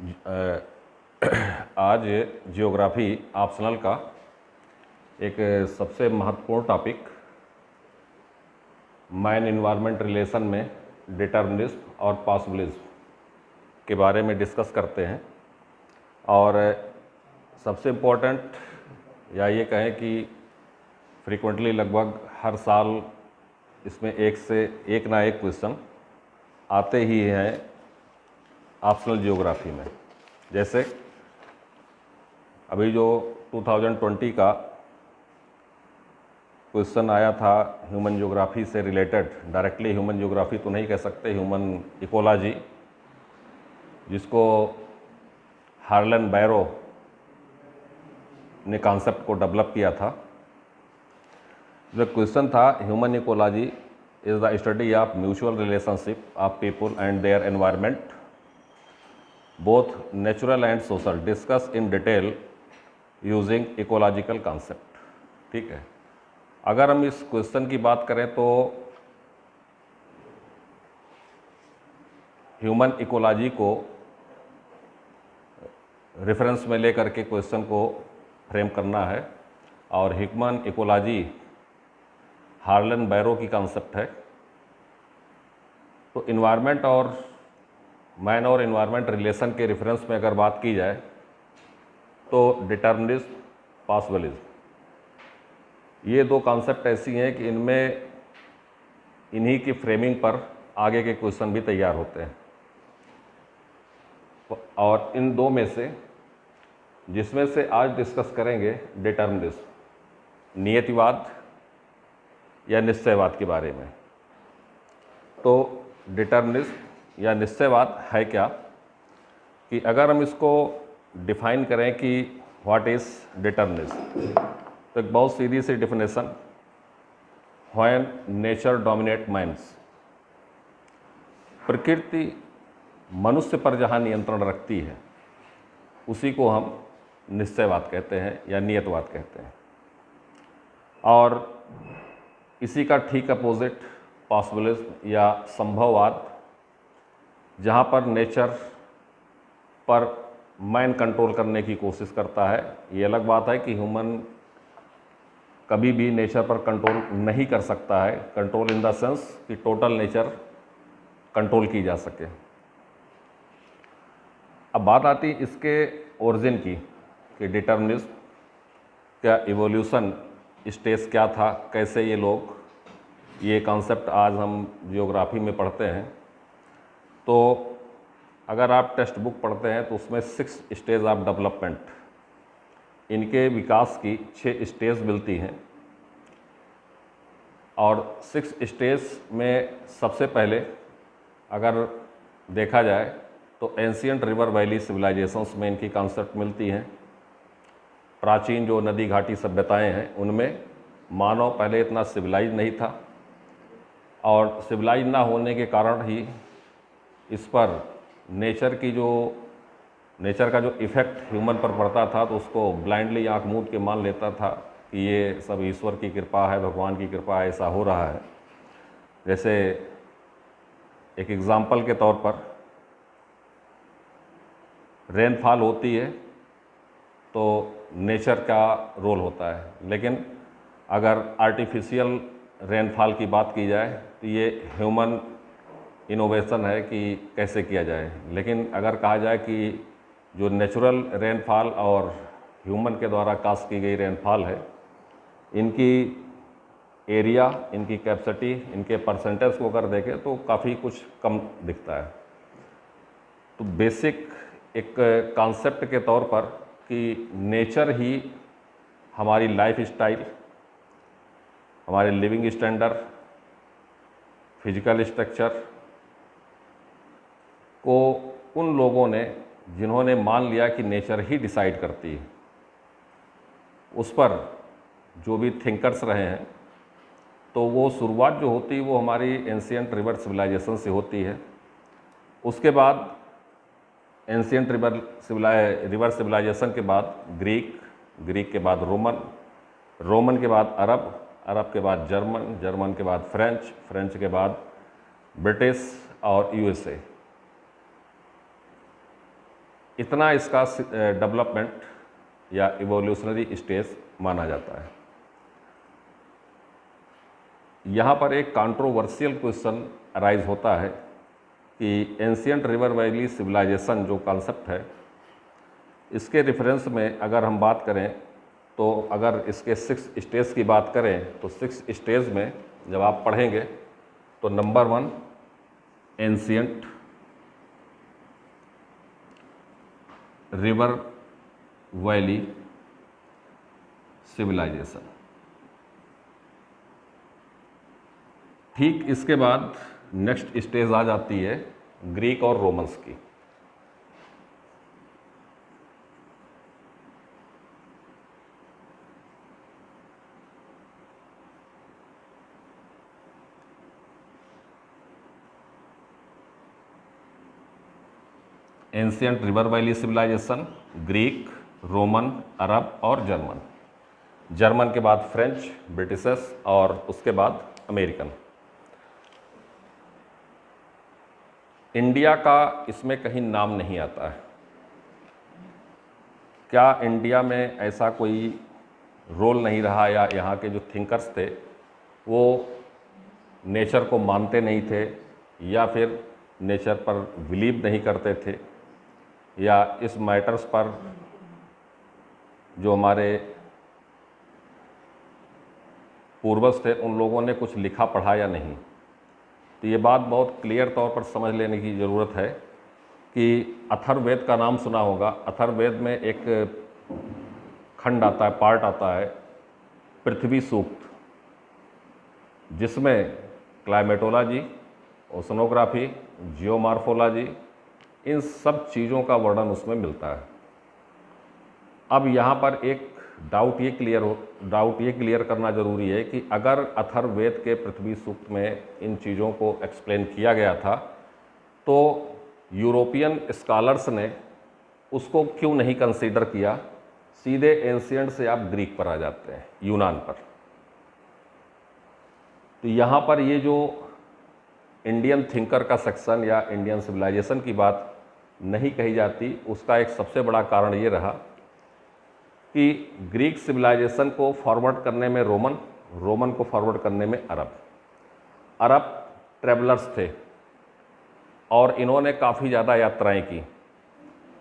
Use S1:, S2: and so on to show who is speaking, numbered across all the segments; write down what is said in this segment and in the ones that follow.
S1: आज geography optional का एक सबसे महत्वपूर्ण टॉपिक मैन इन्वायरमेंट रिलेशन में डिटर्मिनिज्म और पॉसिबिलिज्म के बारे में डिस्कस करते हैं। और सबसे इम्पोर्टेंट या ये कहें कि फ्रीक्वेंटली लगभग हर साल इसमें एक से एक ना एक क्वेश्चन आते ही हैं ऑप्शनल जियोग्राफी में। जैसे अभी जो 2020 का क्वेश्चन आया था ह्यूमन जियोग्राफी से रिलेटेड, डायरेक्टली ह्यूमन जियोग्राफी तो नहीं कह सकते, ह्यूमन इकोलॉजी, जिसको हार्लन बैरो ने कॉन्सेप्ट को डेवलप किया था। जो क्वेश्चन था, human ecology is the study of mutual relationship of people and their environment both natural and social, discuss in detail using ecological concept. ठीक है, अगर हम इस क्वेश्चन की बात करें तो ह्यूमन इकोलॉजी को रेफरेंस में लेकर के क्वेश्चन को फ्रेम करना है। और ह्यूमन इकोलॉजी हार्लन बैरो की कॉन्सेप्ट है। तो इन्वायरमेंट और मैन और इन्वायरमेंट रिलेशन के रेफरेंस में अगर बात की जाए तो डिटर्मिनिज्म, पॉसिबिलिज्म, ये दो कॉन्सेप्ट ऐसी हैं कि इनमें इन्हीं की फ्रेमिंग पर आगे के क्वेश्चन भी तैयार होते हैं। और इन दो में से जिसमें से आज डिस्कस करेंगे डिटर्मिनिज्म, नियतिवाद या निश्चयवाद के बारे में। तो डिटर्मिनिज्म या निश्चयवाद है क्या, कि अगर हम इसको डिफाइन करें कि व्हाट इज़ डिटर्मिनिज्म, तो एक बहुत सीधी सी definition, when nature dominate mans, प्रकृति मनुष्य पर जहाँ नियंत्रण रखती है उसी को हम निश्चयवाद कहते हैं या नियतवाद कहते हैं। और इसी का ठीक अपोजिट पॉसिबिलिज्म या संभववाद, जहाँ पर नेचर पर मैन कंट्रोल करने की कोशिश करता है। ये अलग बात है कि ह्यूमन कभी भी नेचर पर कंट्रोल नहीं कर सकता है, कंट्रोल इन द सेंस कि टोटल नेचर कंट्रोल की जा सके। अब बात आती है इसके ओरिजिन की, कि डिटर्मिनिज्म का इवोल्यूशन स्टेज क्या था, कैसे ये लोग ये कॉन्सेप्ट आज हम जियोग्राफी में पढ़ते हैं। तो अगर आप टेक्स्ट बुक पढ़ते हैं तो उसमें 6 स्टेज ऑफ डेवलपमेंट, इनके विकास की 6 स्टेज मिलती हैं। और 6 स्टेज में सबसे पहले अगर देखा जाए तो एंशियंट रिवर वैली सिविलाइजेशंस में इनकी कॉन्सेप्ट मिलती हैं। प्राचीन जो नदी घाटी सभ्यताएं हैं उनमें मानव पहले इतना सिविलाइज नहीं था, और सिविलाइज ना होने के कारण ही इस पर नेचर का जो इफ़ेक्ट ह्यूमन पर पड़ता था तो उसको ब्लाइंडली आँख मूंद के मान लेता था कि ये सब ईश्वर की कृपा है, भगवान की कृपा है, ऐसा हो रहा है। जैसे एक एग्ज़ाम्पल के तौर पर रेनफॉल होती है तो नेचर का रोल होता है, लेकिन अगर आर्टिफिशियल रेनफॉल की बात की जाए तो ये ह्यूमन इनोवेशन है कि कैसे किया जाए। लेकिन अगर कहा जाए कि जो नेचुरल रेनफॉल और ह्यूमन के द्वारा कास्ट की गई रेनफॉल है, इनकी एरिया, इनकी कैपेसिटी, इनके परसेंटेज को अगर देखें तो काफ़ी कुछ कम दिखता है। तो बेसिक एक कॉन्सेप्ट के तौर पर कि नेचर ही हमारी लाइफ स्टाइल, हमारे लिविंग स्टैंडर्ड, फिजिकल स्ट्रक्चर को उन लोगों ने जिन्होंने मान लिया कि नेचर ही डिसाइड करती है, उस पर जो भी थिंकर्स रहे हैं, तो वो शुरुआत जो होती है वो हमारी एंशियंट रिवर सिविलाइजेशन से होती है। उसके बाद एंशियंट रिवर सिविलाइजेशन के बाद ग्रीक के बाद रोमन के बाद अरब के बाद जर्मन के बाद फ्रेंच के बाद ब्रिटिश और यूएसए। इतना इसका डेवलपमेंट या इवोल्यूशनरी स्टेज माना जाता है। यहाँ पर एक कंट्रोवर्शियल क्वेश्चन अराइज होता है कि एंशियंट रिवर वैली सिविलाइजेशन जो कॉन्सेप्ट है, इसके रेफरेंस में अगर हम बात करें तो अगर इसके 6 स्टेज की बात करें तो 6 स्टेज में जब आप पढ़ेंगे तो number 1 ancient river valley civilization, ठीक इसके बाद नेक्स्ट स्टेज आ जाती है ग्रीक और रोमन्स की। Ancient river valley civilization, Greek, Roman, Arab और जर्मन। जर्मन के बाद फ्रेंच, ब्रिटिशर्स और उसके बाद अमेरिकन। इंडिया का इसमें कहीं नाम नहीं आता है। क्या इंडिया में ऐसा कोई रोल नहीं रहा या यहाँ के जो थिंकर्स थे वो नेचर को मानते नहीं थे या फिर नेचर पर बिलीव नहीं करते थे, या इस मैटर्स पर जो हमारे पूर्वज थे उन लोगों ने कुछ लिखा पढ़ा या नहीं। तो ये बात बहुत क्लियर तौर पर समझ लेने की ज़रूरत है कि अथर्ववेद का नाम सुना होगा। अथर्ववेद में एक खंड आता है, पार्ट आता है पृथ्वी सूक्त, जिसमें क्लाइमेटोलॉजी, ओशनोग्राफी, जियोमार्फोलॉजी, इन सब चीज़ों का वर्णन उसमें मिलता है। अब यहाँ पर एक डाउट ये क्लियर करना ज़रूरी है कि अगर अथर्ववेद के पृथ्वी सूक्त में इन चीज़ों को एक्सप्लेन किया गया था तो यूरोपियन स्कॉलर्स ने उसको क्यों नहीं कंसीडर किया, सीधे एंशियंट से आप ग्रीक पर आ जाते हैं, यूनान पर। तो यहाँ पर ये जो इंडियन थिंकर का सेक्शन या इंडियन सिविलाइजेशन की बात नहीं कही जाती, उसका एक सबसे बड़ा कारण ये रहा कि ग्रीक सिविलाइजेशन को फॉरवर्ड करने में रोमन, रोमन को फॉरवर्ड करने में अरब ट्रैवलर्स थे और इन्होंने काफ़ी ज़्यादा यात्राएं की,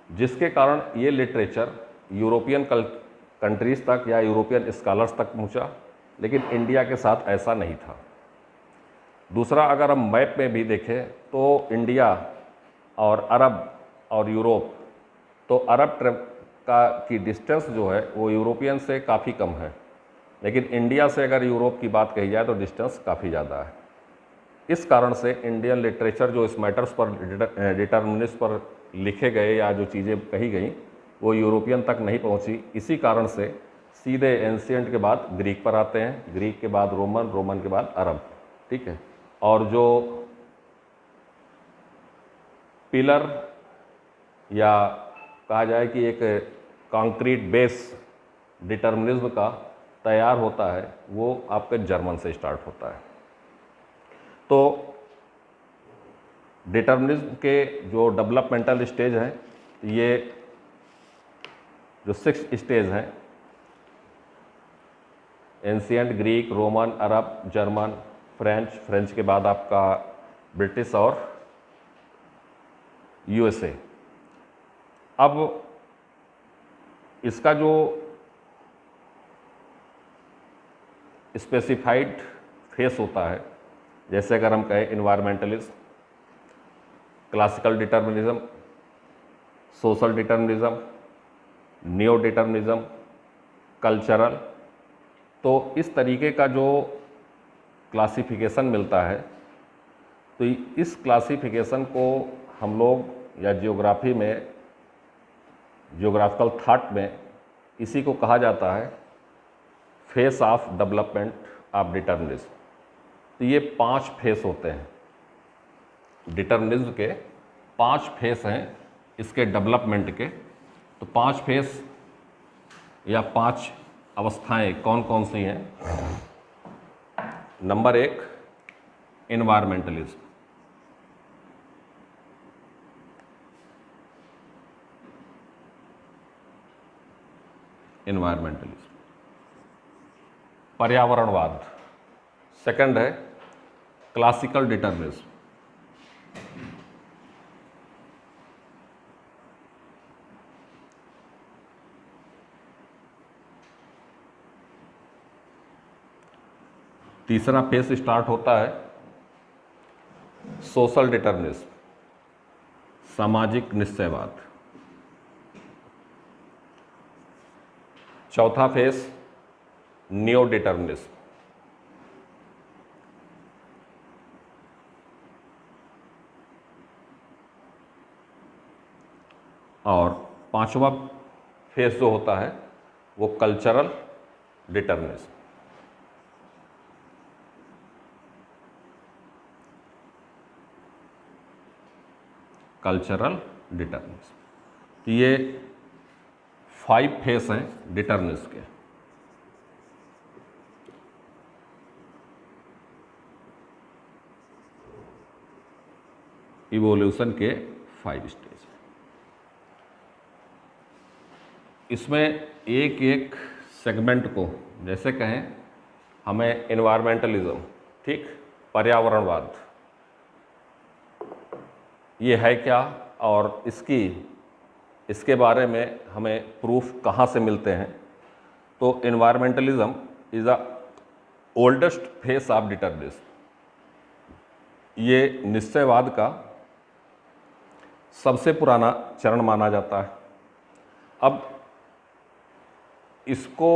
S1: जिसके कारण ये लिटरेचर यूरोपियन कंट्रीज़ तक या यूरोपियन स्कॉलर्स तक पहुंचा, लेकिन इंडिया के साथ ऐसा नहीं था। दूसरा, अगर हम मैप में भी देखें तो इंडिया और अरब और यूरोप, तो अरब की डिस्टेंस जो है वो यूरोपियन से काफ़ी कम है, लेकिन इंडिया से अगर यूरोप की बात कही जाए तो डिस्टेंस काफ़ी ज़्यादा है। इस कारण से इंडियन लिटरेचर जो इस मैटर्स पर, डिटर्मिनिस्ट पर लिखे गए या जो चीज़ें कही गई वो यूरोपियन तक नहीं पहुंची। इसी कारण से सीधे एंशियंट के बाद ग्रीक पर आते हैं, ग्रीक के बाद रोमन, रोमन के बाद अरब, ठीक है। और जो पिलर या कहा जाए कि एक कंक्रीट बेस डिटर्मिनिज्म का तैयार होता है वो आपके जर्मन से स्टार्ट होता है। तो डिटर्मिनिज्म के जो डेवलपमेंटल स्टेज हैं, ये जो 6 स्टेज हैं, एंशियंट, ग्रीक, रोमन, अरब, जर्मन, फ्रेंच के बाद आपका ब्रिटिश और यूएसए। अब इसका जो स्पेसिफाइड फेस होता है, जैसे अगर हम कहें environmentalism, classical determinism, social determinism, neo determinism, cultural, तो इस तरीके का जो क्लासिफिकेशन मिलता है, तो इस क्लासिफिकेशन को हम लोग या जियोग्राफी में, जियोग्राफिकल थॉट में इसी को कहा जाता है face of development of determinism. तो ये 5 फेस होते हैं, डिटर्मिनिज्म के 5 फेस हैं इसके डेवलपमेंट के। तो 5 फेस या 5 अवस्थाएं कौन कौन सी हैं? Number 1 environmentalism. इन्वायरमेंटलिज्म। पर्यावरणवाद, सेकंड है क्लासिकल डिटर्मिनिज्म। तीसरा फेज स्टार्ट होता है सोशल डिटर्मिनिज्म, सामाजिक निश्चयवाद। चौथा फेज नियो डिटर्मिनिज्म। और पांचवा फेज जो होता है वो कल्चरल डिटर्मिनिज्म। Cultural determinism. तो ये 5 फेस हैं डिटर्मिनिज्म के। इवोल्यूशन के 5 स्टेज। इसमें एक एक सेगमेंट को, जैसे कहें हमें इन्वायरमेंटलिज्म, ठीक, पर्यावरणवाद, ये है क्या और इसके बारे में हमें प्रूफ कहाँ से मिलते हैं। तो environmentalism is the oldest phase of determinism. ये निश्चयवाद का सबसे पुराना चरण माना जाता है। अब इसको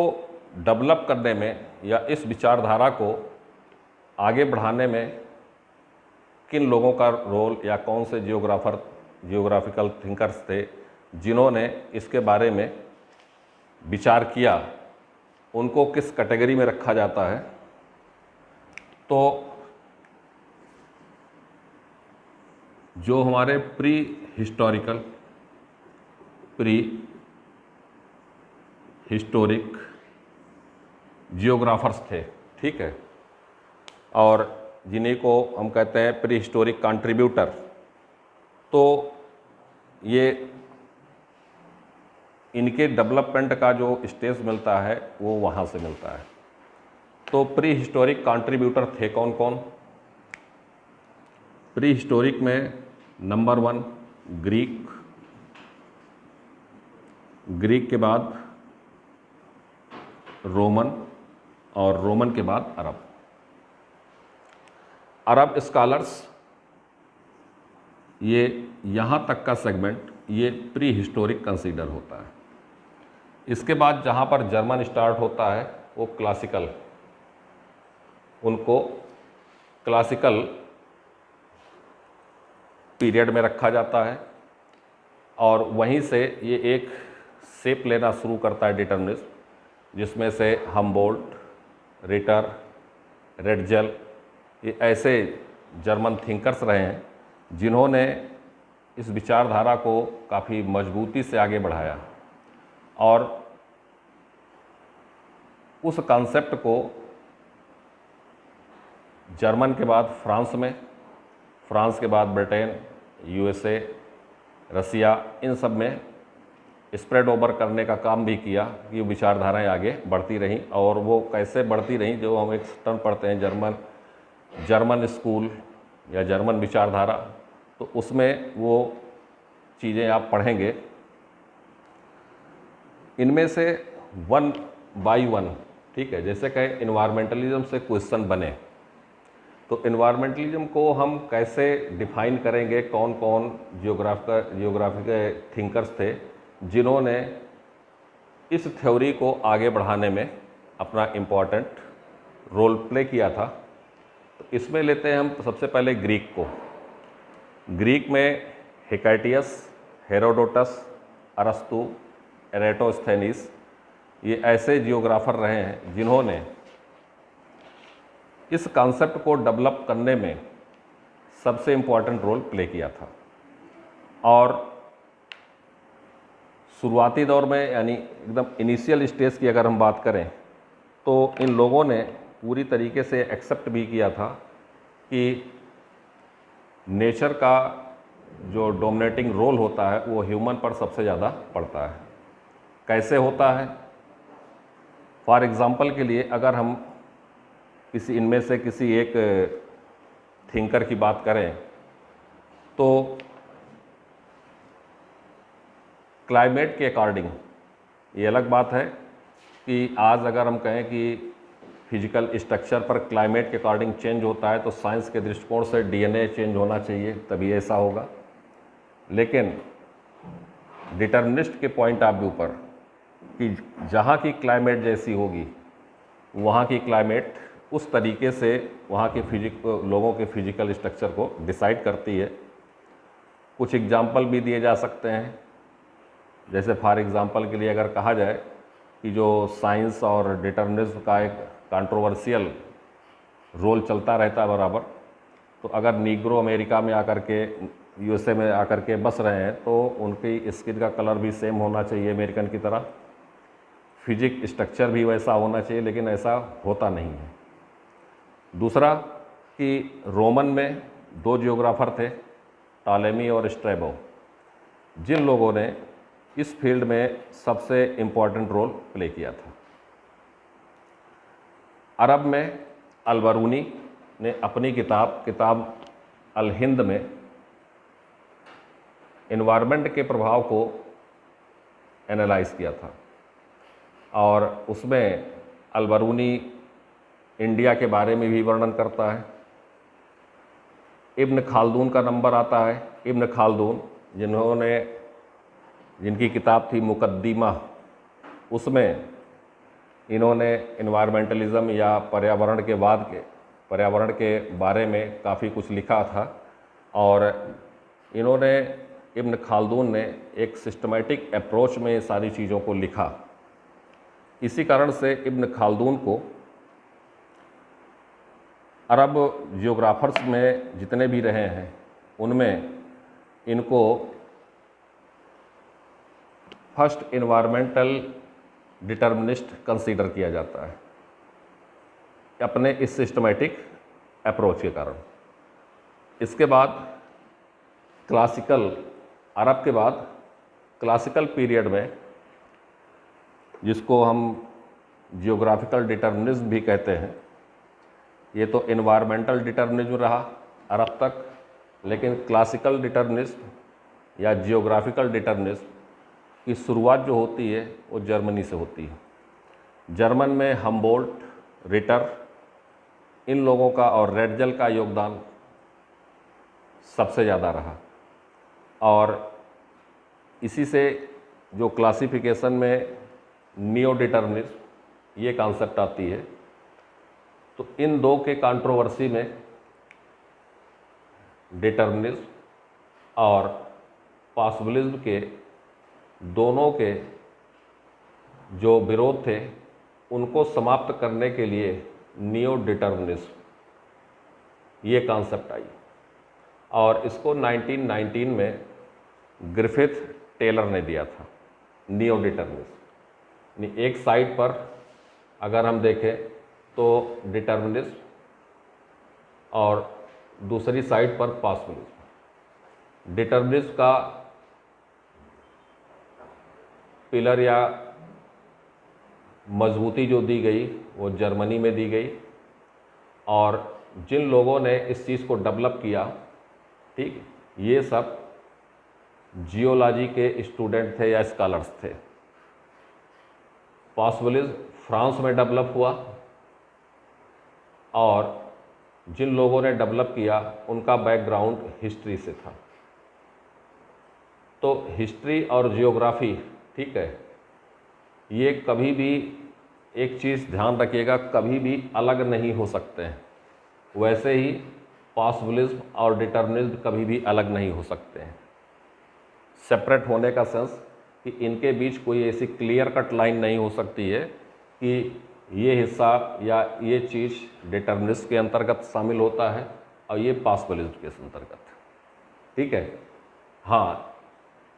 S1: डेवलप करने में या इस विचारधारा को आगे बढ़ाने में किन लोगों का रोल या कौन से जियोग्राफिकल थिंकर्स थे जिन्होंने इसके बारे में विचार किया, उनको किस कैटेगरी में रखा जाता है। तो जो हमारे प्री हिस्टोरिक जियोग्राफर्स थे, ठीक है, और जिन्हीं को हम कहते हैं प्री हिस्टोरिक कंट्रीब्यूटर, तो ये इनके डेवलपमेंट का जो स्टेज मिलता है वो वहाँ से मिलता है। तो प्री हिस्टोरिक कंट्रीब्यूटर थे कौन कौन? प्री हिस्टोरिक में नंबर 1 ग्रीक के बाद रोमन और रोमन के बाद अरब स्कॉलर्स। ये यहाँ तक का सेगमेंट ये प्री हिस्टोरिक कंसीडर होता है। इसके बाद जहाँ पर जर्मन स्टार्ट होता है वो क्लासिकल, उनको क्लासिकल पीरियड में रखा जाता है और वहीं से ये एक शेप लेना शुरू करता है डिटर्मिनिज्म, जिसमें से हमबोल्ट, रिटर, रेडजल, ये ऐसे जर्मन थिंकर्स रहे हैं जिन्होंने इस विचारधारा को काफ़ी मजबूती से आगे बढ़ाया और उस कॉन्सेप्ट को जर्मन के बाद फ्रांस के बाद ब्रिटेन, यूएसए, रसिया, इन सब में स्प्रेड ओवर करने का काम भी किया कि विचारधाराएं आगे बढ़ती रहीं। और वो कैसे बढ़ती रहीं, जो हम एक टर्म पढ़ते हैं जर्मन स्कूल या जर्मन विचारधारा, तो उसमें वो चीज़ें आप पढ़ेंगे। इनमें से 1 by 1, ठीक है, जैसे कहें इन्वायरमेंटलिज्म से क्वेश्चन बने तो इन्वायरमेंटलिज्म को हम कैसे डिफाइन करेंगे, कौन कौन जियोग्राफिकल थिंकर्स थे जिन्होंने इस थ्योरी को आगे बढ़ाने में अपना इम्पॉर्टेंट रोल प्ले किया था। तो इसमें लेते हैं हम सबसे पहले ग्रीक को। ग्रीक में हिकैटियस, हेरोडोटस, अरस्तु, एरेटोस्थेनीस, ये ऐसे जियोग्राफर रहे हैं जिन्होंने इस कॉन्सेप्ट को डेवलप करने में सबसे इम्पॉर्टेंट रोल प्ले किया था। और शुरुआती दौर में, यानी एकदम इनिशियल स्टेज की अगर हम बात करें, तो इन लोगों ने पूरी तरीके से एक्सेप्ट भी किया था कि नेचर का जो डोमिनेटिंग रोल होता है वो ह्यूमन पर सबसे ज़्यादा पड़ता है। कैसे होता है? फॉर एग्ज़ाम्पल के लिए अगर हम किसी इनमें से किसी एक थिंकर की बात करें तो क्लाइमेट के अकॉर्डिंग, ये अलग बात है कि आज अगर हम कहें कि फिजिकल स्ट्रक्चर पर क्लाइमेट के अकॉर्डिंग चेंज होता है तो साइंस के दृष्टिकोण से डीएनए चेंज होना चाहिए तभी ऐसा होगा। लेकिन डिटर्मिनिस्ट के पॉइंट ऑफ व्यू पर कि जहाँ की क्लाइमेट जैसी होगी वहाँ की क्लाइमेट उस तरीके से वहाँ के लोगों के फिजिकल स्ट्रक्चर को डिसाइड करती है। कुछ एग्जाम्पल भी दिए जा सकते हैं, जैसे फॉर एग्ज़ाम्पल के लिए अगर कहा जाए कि जो साइंस और डिटर्मिनिज्म का एक कंट्रोवर्शियल रोल चलता रहता है बराबर, तो अगर नीग्रो अमेरिका में आकर के यूएसए में आकर के बस रहे हैं तो उनकी स्किन का कलर भी सेम होना चाहिए अमेरिकन की तरह, फिजिक स्ट्रक्चर भी वैसा होना चाहिए, लेकिन ऐसा होता नहीं है। दूसरा कि रोमन में 2 जियोग्राफर थे, टॉलेमी और स्ट्रैबो, जिन लोगों ने इस फील्ड में सबसे इम्पॉर्टेंट रोल प्ले किया था। अरब में अल-बरूनी ने अपनी किताब अल हिंद में इन्वायरमेंट के प्रभाव को एनालाइज किया था और उसमें अल-बरूनी इंडिया के बारे में भी वर्णन करता है। इब्न खालदून का नंबर आता है। इब्न खालदून जिनकी किताब थी मुकद्दिमा, उसमें इन्होंने इन्वायरमेंटलिज्म या पर्यावरण के बारे में काफ़ी कुछ लिखा था और इब्न खालदून ने एक सिस्टमैटिक अप्रोच में ये सारी चीज़ों को लिखा। इसी कारण से इब्न खालदून को अरब जियोग्राफर्स में जितने भी रहे हैं उनमें इनको फर्स्ट इन्वायरमेंटल डिटर्मिनिस्ट कंसीडर किया जाता है अपने इस सिस्टमैटिक अप्रोच के कारण। इसके बाद अरब के बाद क्लासिकल पीरियड में, जिसको हम जियोग्राफिकल डिटर्मिनिज्म भी कहते हैं, ये तो इन्वायरमेंटल डिटर्मिनिज्म रहा अरब तक, लेकिन क्लासिकल डिटर्मिनिज्म या जियोग्राफिकल डिटर्मिनिज्म की शुरुआत जो होती है वो जर्मनी से होती है। जर्मन में हम्बोल्ट, रिटर, इन लोगों का और रेडजल का योगदान सबसे ज़्यादा रहा और इसी से जो क्लासिफिकेशन में नियो डिटर्मिनिज्म ये कॉन्सेप्ट आती है। तो इन दो के कंट्रोवर्सी में डिटर्मिनिज्म और पॉसिबिलिज्म के दोनों के जो विरोध थे उनको समाप्त करने के लिए नियो डिटर्मिनिज्म ये कॉन्सेप्ट आई और इसको 1919 में ग्रिफिथ टेलर ने दिया था। नियो डिटर्मिनिज्म एक साइड पर अगर हम देखें तो डिटर्मिनिज्म और दूसरी साइड पर पॉसिबिलिज्म। डिटर्मिनिज्म का पिलर या मजबूती जो दी गई वो जर्मनी में दी गई और जिन लोगों ने इस चीज़ को डेवलप किया, ठीक, ये सब जियोलॉजी के स्टूडेंट थे या स्कॉलर्स थे। पॉसिबिलिज्म फ्रांस में डेवलप हुआ और जिन लोगों ने डेवलप किया उनका बैकग्राउंड हिस्ट्री से था। तो हिस्ट्री और जियोग्राफी, ठीक है, ये कभी भी एक चीज़ ध्यान रखिएगा, कभी भी अलग नहीं हो सकते हैं। वैसे ही पॉसिबिलिज्म और डिटर्मिनिज्म कभी भी अलग नहीं हो सकते हैं। सेपरेट होने का सेंस कि इनके बीच कोई ऐसी क्लियर कट लाइन नहीं हो सकती है कि ये हिस्सा या ये चीज़ डिटर्मिनिज्म के अंतर्गत शामिल होता है और ये पॉसिबिलिज्म के अंतर्गत, ठीक है। हाँ,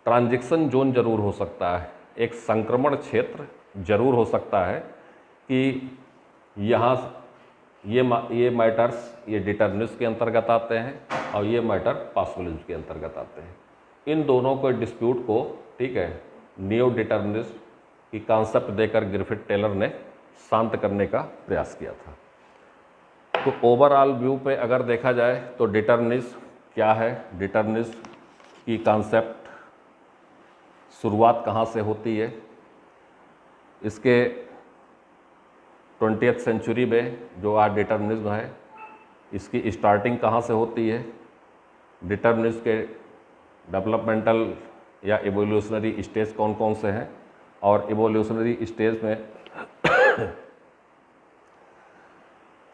S1: ट्रांजिशन जोन जरूर हो सकता है, एक संक्रमण क्षेत्र जरूर हो सकता है कि यहाँ ये मैटर्स ये डिटर्मिनिज्म के अंतर्गत आते हैं और ये मैटर पॉसिबिलिज्म के अंतर्गत आते हैं। इन दोनों को डिस्प्यूट को, ठीक है, नियो डिटर्मिनिज्म की कॉन्सेप्ट देकर ग्रिफिथ टेलर ने शांत करने का प्रयास किया था। तो ओवरऑल व्यू पे अगर देखा जाए तो डिटर्मिनिज्म क्या है, डिटर्मिनिज्म की कॉन्सेप्ट शुरुआत कहाँ से होती है, इसके 20th सेंचुरी में जो आज डिटर्मिनिज्म है इसकी स्टार्टिंग कहाँ से होती है, डिटर्मिनिज्म के डेवलपमेंटल या इवोल्यूशनरी स्टेज कौन कौन से हैं, और इवोल्यूशनरी स्टेज में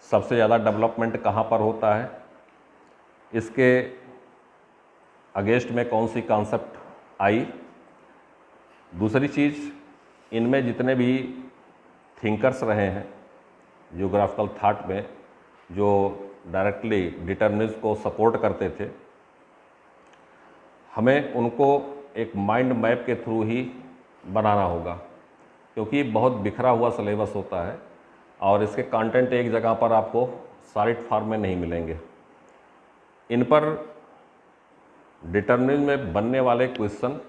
S1: सबसे ज़्यादा डेवलपमेंट कहाँ पर होता है, इसके अगेंस्ट में कौन सी कॉन्सेप्ट आई। दूसरी चीज़, इनमें जितने भी थिंकर्स रहे हैं जियोग्राफिकल थॉट में जो डायरेक्टली डिटर्मिनिज्म को सपोर्ट करते थे, हमें उनको एक माइंड मैप के थ्रू ही बनाना होगा, क्योंकि बहुत बिखरा हुआ सिलेबस होता है और इसके कंटेंट एक जगह पर आपको सॉलिड फॉर्म में नहीं मिलेंगे। इन पर डिटर्मिनिज्म में बनने वाले क्वेश्चन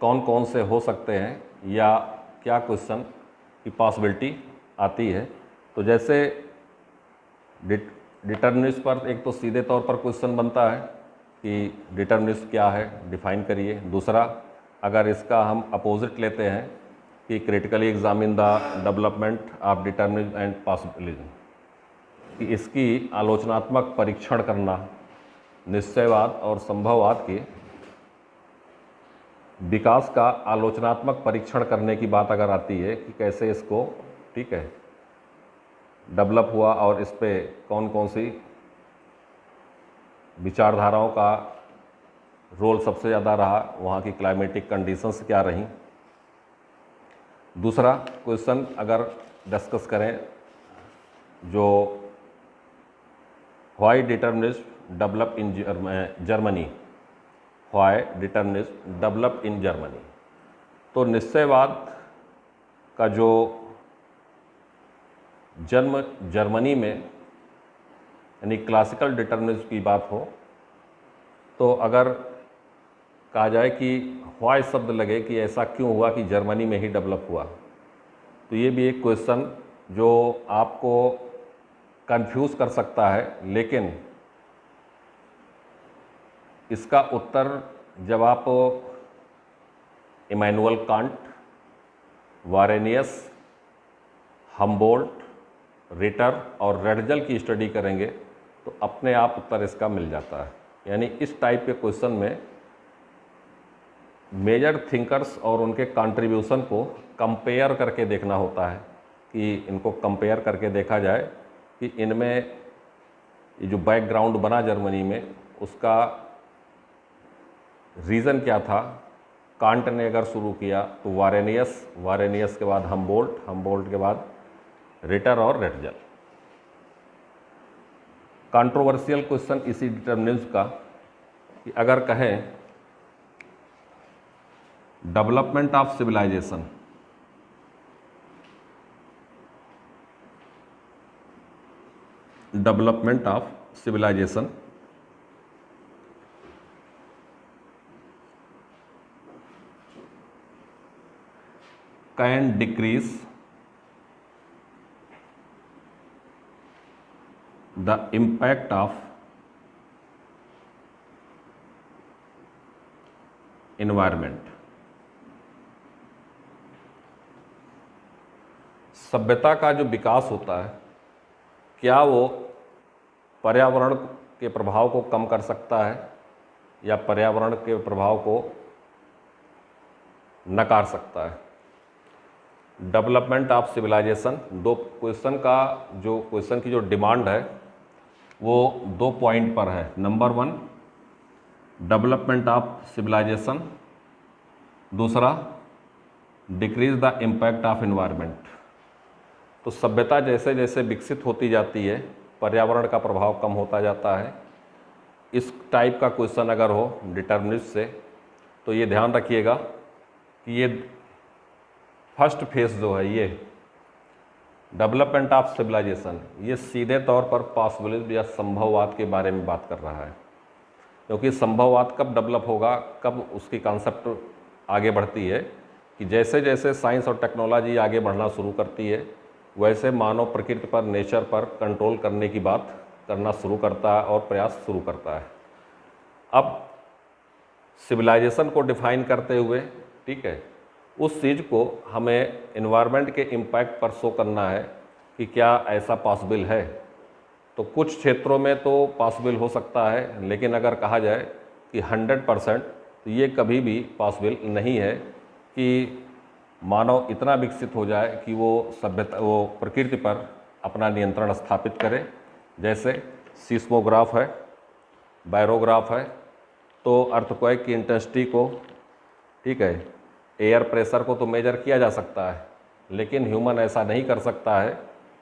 S1: कौन कौन से हो सकते हैं या क्या क्वेश्चन की पॉसिबिलिटी आती है। तो जैसे डिटर्मिनिज्म पर एक तो सीधे तौर पर क्वेश्चन बनता है कि डिटर्मिनिज्म क्या है, डिफाइन करिए। दूसरा, अगर इसका हम अपोजिट लेते हैं कि critically examine the development of determinism and possibilism, कि इसकी आलोचनात्मक परीक्षण करना, निश्चयवाद और संभववाद के विकास का आलोचनात्मक परीक्षण करने की बात अगर आती है कि कैसे इसको, ठीक है, डेवलप हुआ और इस पे कौन कौन सी विचारधाराओं का रोल सबसे ज़्यादा रहा, वहाँ की क्लाइमेटिक कंडीशंस क्या रहीं। दूसरा क्वेश्चन अगर डिस्कस करें जो why determinism develop in Germany, why determinism develop in Germany, तो निश्चयवाद का जो जन्म जर्मनी में यानी क्लासिकल डिटर्मिनिज्म की बात हो, तो अगर कहा जाए कि व्हाई शब्द लगे कि ऐसा क्यों हुआ कि जर्मनी में ही डेवलप हुआ, तो ये भी एक क्वेश्चन जो आपको कंफ्यूज कर सकता है। लेकिन इसका उत्तर जब आप इमैनुअल कांट, वारेनियस, हम्बोल्ट, रिटर और रेडजल की स्टडी करेंगे तो अपने आप उत्तर इसका मिल जाता है। यानी इस टाइप के क्वेश्चन में मेजर थिंकर्स और उनके कंट्रीब्यूशन को कंपेयर करके देखना होता है, कि इनको कंपेयर करके देखा जाए कि इनमें ये जो बैकग्राउंड बना जर्मनी में उसका रीज़न क्या था। कांट ने अगर शुरू किया तो वारेनियस के बाद हम्बोल्ट के बाद रिटर और रेडजल। कंट्रोवर्शियल क्वेश्चन इसी डिटर्मिनिज्म का कि अगर कहें development of civilization, can decrease the impact of environment। सभ्यता का जो विकास होता है क्या वो पर्यावरण के प्रभाव को कम कर सकता है या पर्यावरण के प्रभाव को नकार सकता है। डेवलपमेंट ऑफ सिविलाइजेशन, दो क्वेश्चन की जो डिमांड है वो 2 पॉइंट पर है। नंबर 1 डेवलपमेंट ऑफ सिविलाइजेशन, दूसरा decrease the impact of environment. तो सभ्यता जैसे जैसे विकसित होती जाती है पर्यावरण का प्रभाव कम होता जाता है। इस टाइप का क्वेश्चन अगर हो डिटर्मिनिज्म से तो ये ध्यान रखिएगा कि ये फर्स्ट फेज जो है ये डेवलपमेंट ऑफ सिविलाइजेशन, ये सीधे तौर पर पॉसिबिलिज्म या संभववाद के बारे में बात कर रहा है, क्योंकि संभववाद कब डेवलप होगा, कब उसकी कॉन्सेप्ट आगे बढ़ती है कि जैसे जैसे साइंस और टेक्नोलॉजी आगे बढ़ना शुरू करती है, वैसे मानव प्रकृति पर, नेचर पर कंट्रोल करने की बात करना शुरू करता है और प्रयास शुरू करता है। अब सिविलाइजेशन को डिफाइन करते हुए, ठीक है, उस चीज़ को हमें एनवायरनमेंट के इम्पैक्ट पर शो करना है कि क्या ऐसा पॉसिबल है। तो कुछ क्षेत्रों में तो पॉसिबल हो सकता है, लेकिन अगर कहा जाए कि 100% तो ये कभी भी पॉसिबल नहीं है कि मानव इतना विकसित हो जाए कि वो प्रकृति पर अपना नियंत्रण स्थापित करे। जैसे सीस्मोग्राफ है, बायरोग्राफ है, तो अर्थक्वेक की इंटेंसिटी को, ठीक है, एयर प्रेशर को तो मेजर किया जा सकता है, लेकिन ह्यूमन ऐसा नहीं कर सकता है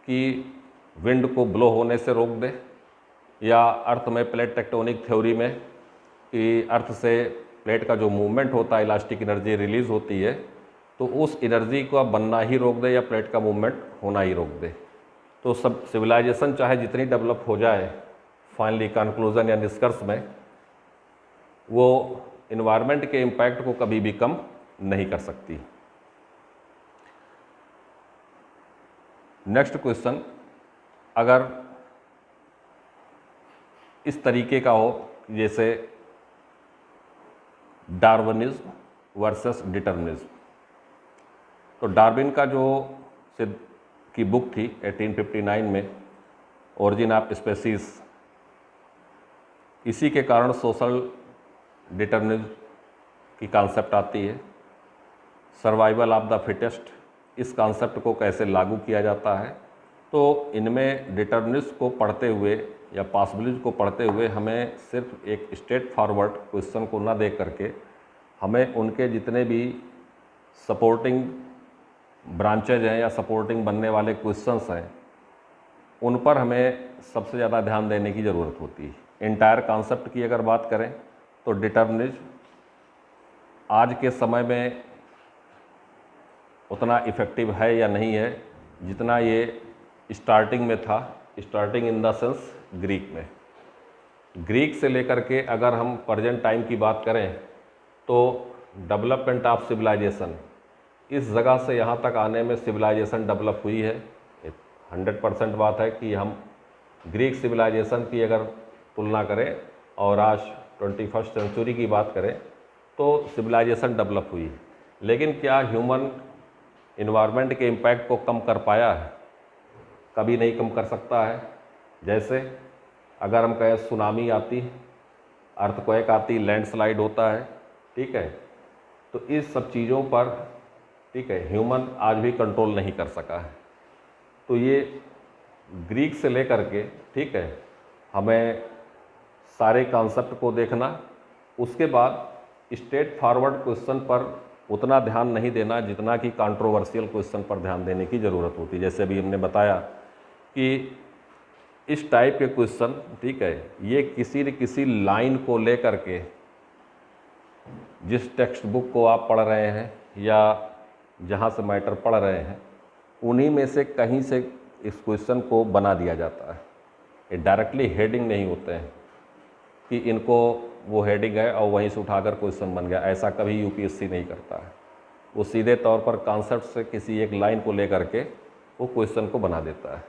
S1: कि विंड को ब्लो होने से रोक दे, या अर्थ में प्लेट टेक्टोनिक थ्योरी में कि अर्थ से प्लेट का जो मूवमेंट होता है, इलास्टिक एनर्जी रिलीज़ होती है, तो उस एनर्जी को बनना ही रोक दे या प्लेट का मूवमेंट होना ही रोक दे। तो सब सिविलाइजेशन चाहे जितनी डेवलप हो जाए, फाइनली कंक्लूजन या निष्कर्ष में वो इन्वायरमेंट के इम्पैक्ट को कभी भी कम नहीं कर सकती। नेक्स्ट क्वेश्चन अगर इस तरीके का हो, जैसे डार्विनिज्म वर्सेस डिटर्मिनिज्म, तो डार्विन का जो सिद्ध की बुक थी 1859 में, ओरिजिन ऑफ स्पेसीज, इसी के कारण सोशल डिटर्मिनिज्म की कॉन्सेप्ट आती है। सर्वाइवल ऑफ द फिटेस्ट, इस कॉन्सेप्ट को कैसे लागू किया जाता है, तो इनमें डिटर्मिनिज्म को पढ़ते हुए या पॉसिबिलिटी को पढ़ते हुए हमें सिर्फ एक स्ट्रेट फॉरवर्ड क्वेश्चन को ना देख करके हमें उनके जितने भी सपोर्टिंग ब्रांचेज हैं या सपोर्टिंग बनने वाले क्वेश्चंस हैं, उन पर हमें सबसे ज़्यादा ध्यान देने की ज़रूरत होती है। इंटायर कॉन्सेप्ट की अगर बात करें तो डिटर्मिनिज्म आज के समय में उतना इफ़ेक्टिव है या नहीं है जितना ये स्टार्टिंग में था। Starting in the sense Greek में, ग्रीक से लेकर के अगर हम प्रेजेंट टाइम की बात करें तो डेवलपमेंट ऑफ सिविलाइजेशन, इस जगह से यहाँ तक आने में सिविलाइजेशन डेवलप हुई है। 100% बात है कि हम ग्रीक सिविलाइजेशन की अगर तुलना करें और आज 21st सेंचुरी की बात करें तो सिविलाइजेशन डेवलप हुई है, लेकिन क्या ह्यूमन इन्वायरमेंट के इम्पैक्ट को कम कर पाया है? कभी नहीं कम कर सकता है। जैसे अगर हम कहें सुनामी आती, अर्थक्वेक आती, लैंडस्लाइड होता है, ठीक है, तो इस सब चीज़ों पर, ठीक है, ह्यूमन आज भी कंट्रोल नहीं कर सका है। तो ये ग्रीक से लेकर के, ठीक है, हमें सारे कॉन्सेप्ट को देखना, उसके बाद स्ट्रेट फॉरवर्ड क्वेश्चन पर उतना ध्यान नहीं देना जितना कि कंट्रोवर्शियल क्वेश्चन पर ध्यान देने की ज़रूरत होती है। जैसे अभी हमने बताया कि इस टाइप के क्वेश्चन, ठीक है, ये किसी न किसी लाइन को लेकर के, जिस टेक्स्ट बुक को आप पढ़ रहे हैं या जहाँ से मैटर पढ़ रहे हैं, उन्हीं में से कहीं से इस क्वेश्चन को बना दिया जाता है। ये डायरेक्टली हेडिंग नहीं होते हैं कि इनको वो हेडिंग है और वहीं से उठाकर क्वेश्चन बन गया, ऐसा कभी यूपीएससी नहीं करता है। वो सीधे तौर पर कॉन्सेप्ट से किसी एक लाइन को लेकर के वो क्वेश्चन को बना देता है।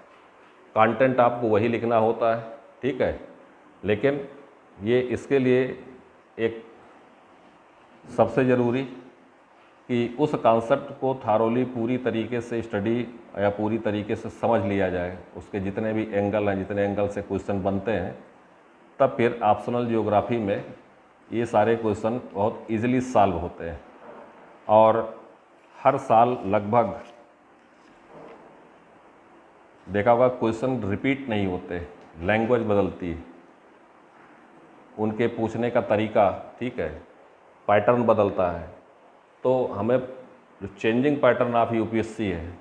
S1: कंटेंट आपको वही लिखना होता है, ठीक है, लेकिन ये इसके लिए एक सबसे ज़रूरी कि उस कॉन्सेप्ट को थारोली पूरी तरीके से स्टडी या पूरी तरीके से समझ लिया जाए, उसके जितने भी एंगल हैं, जितने एंगल से क्वेश्चन बनते हैं, तब फिर ऑप्शनल ज्योग्राफी में ये सारे क्वेश्चन बहुत इजीली सॉल्व होते हैं। और हर साल लगभग देखा होगा क्वेश्चन रिपीट नहीं होते, लैंग्वेज बदलती है, उनके पूछने का तरीका, ठीक है, पैटर्न बदलता है। तो हमें जो चेंजिंग पैटर्न ऑफ यूपीएससी है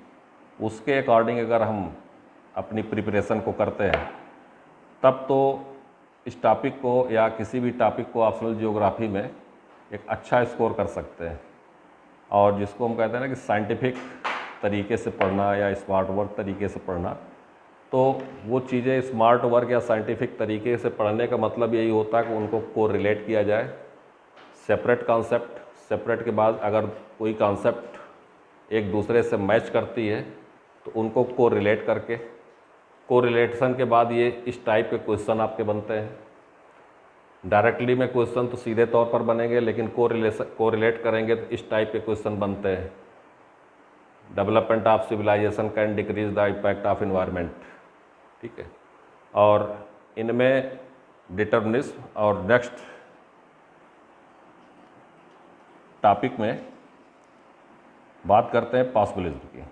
S1: उसके अकॉर्डिंग अगर हम अपनी प्रिपरेशन को करते हैं, तब तो इस टॉपिक को या किसी भी टॉपिक को ऑप्शनल जियोग्राफी में एक अच्छा स्कोर कर सकते हैं। और जिसको हम कहते हैं ना कि साइंटिफिक तरीके से पढ़ना या स्मार्ट वर्क तरीके से पढ़ना, तो वो चीज़ें स्मार्ट वर्क या साइंटिफिक तरीके से पढ़ने का मतलब यही होता है कि उनको को रिलेट किया जाए। सेपरेट कॉन्सेप्ट, सेपरेट के बाद अगर कोई कॉन्सेप्ट एक दूसरे से मैच करती है तो उनको कोरिलेट करके, कोरिलेशन के बाद ये इस टाइप के क्वेश्चन आपके बनते हैं। डायरेक्टली में क्वेश्चन तो सीधे तौर पर बनेंगे, लेकिन कोरिलेट करेंगे तो इस टाइप के क्वेश्चन बनते हैं। Development of civilization can decrease the impact of environment, ठीक है। और इनमें डिटर्मिनिज्म और नेक्स्ट टॉपिक में बात करते हैं पॉसिबिलिज्म की।